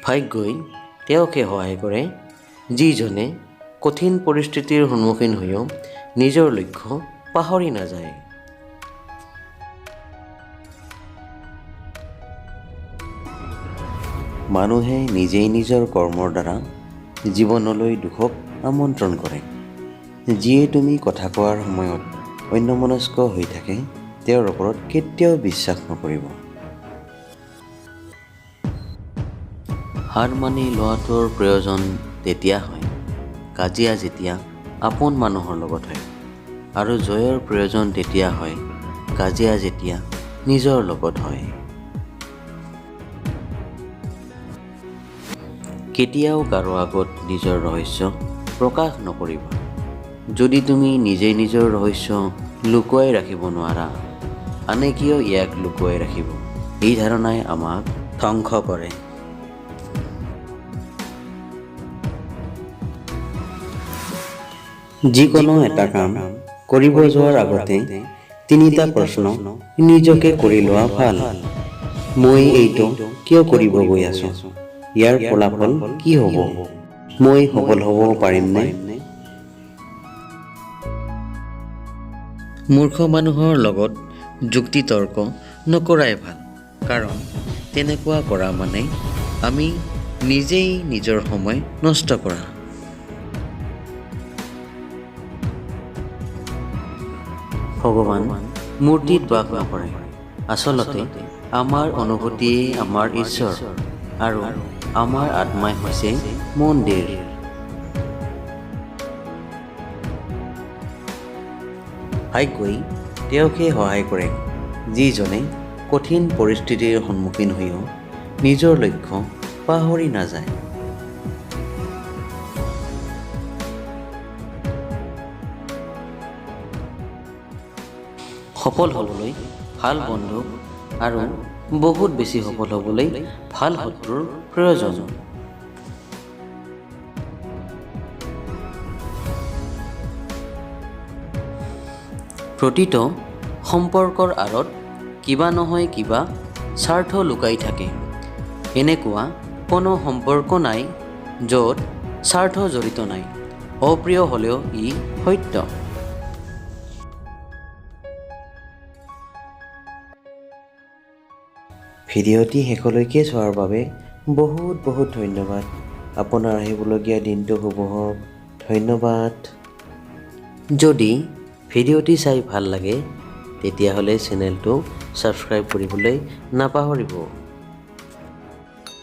ভাগ্যই তেওঁকে সহায় কৰে যিজনে কঠিন পৰিস্থিতিৰ সন্মুখীন হৈও নিজৰ লক্ষ্য পাহৰি নাযায়। মানুহে নিজেই নিজৰ কৰ্মৰ দ্বাৰা জীৱনলৈ দুখক আমন্ত্ৰণ কৰে। যিয়ে তুমি কথা কোৱাৰ সময়ত অন্যমনস্ক হৈ থাকে তেওঁৰ ওপৰত কেতিয়াও বিশ্বাস নকৰিব। হাৰ মানি লোৱাটোৰ প্ৰয়োজন তেতিয়া হয় কাজিয়া যেতিয়া আপোন মানুহৰ লগত হয়, আৰু জয়ৰ প্ৰয়োজন তেতিয়া হয় কাজিয়া যেতিয়া নিজৰ লগত হয়। কেতিয়াও কাৰো আগত নিজৰ ৰহস্য প্ৰকাশ নকৰিবা। যদি তুমি নিজেই নিজৰ ৰহস্য লুকুৱাই ৰাখিব নোৱাৰা, আনে কিয় ইয়াক লুকুৱাই ৰাখিব? এই ধাৰণাই আমাক ধ্বংস কৰে। যিকোনো এটা কাম কৰিব যোৱাৰ আগতে 3টা প্ৰশ্ন নিজকে কৰি লোৱা ভাল। মই এইটো কিয় কৰিব গৈ আছো? ইয়াৰ ফলাফল কি হ'ব? মই সফল হ'ব পাৰিমনে? মূৰ্খ মানুহৰ লগত যুক্তি তৰ্ক নকৰাই ভাল, কাৰণ তেনেকুৱা কৰা মানে আমি নিজেই নিজৰ সময় নষ্ট কৰা। ভগৱান মূৰ্তিত বাস নকৰে। আচলতে আমাৰ অনুভূতিয়ে আমাৰ ঈশ্বৰ, আৰু আমাৰ আত্মাই হৈছে মন্দিৰ। ভাগ্যই তেওঁকে সহায় কৰে যিজনে কঠিন পৰিস্থিতিৰ সন্মুখীন হৈও নিজৰ লক্ষ্য পাহৰি নাযায়। সফল হ'বলৈ ভাল বন্ধু আৰু বহুত বেছি সফল হ'বলৈ ভাল শত্ৰুৰ প্ৰয়োজন। প্ৰতিটো সম্পৰ্কৰ আঁৰত কিবা নহয় কিবা স্বাৰ্থ লুকাই থাকে। এনেকুৱা কোনো সম্পৰ্ক নাই য'ত স্বাৰ্থ জড়িত নাই। অপ্ৰিয় হ'লেও ই সত্য। ভিডিঅ'টি শেষলৈকে চোৱাৰ বাবে বহুত বহুত ধন্যবাদ। আপোনাৰ আহিবলগীয়া দিনটো শুভ হওক। ধন্যবাদ। যদি ভিডিঅ'টি চাই ভাল লাগে তেতিয়াহ'লে চেনেলটো ছাবস্ক্ৰাইব কৰিবলৈ নাপাহৰিব।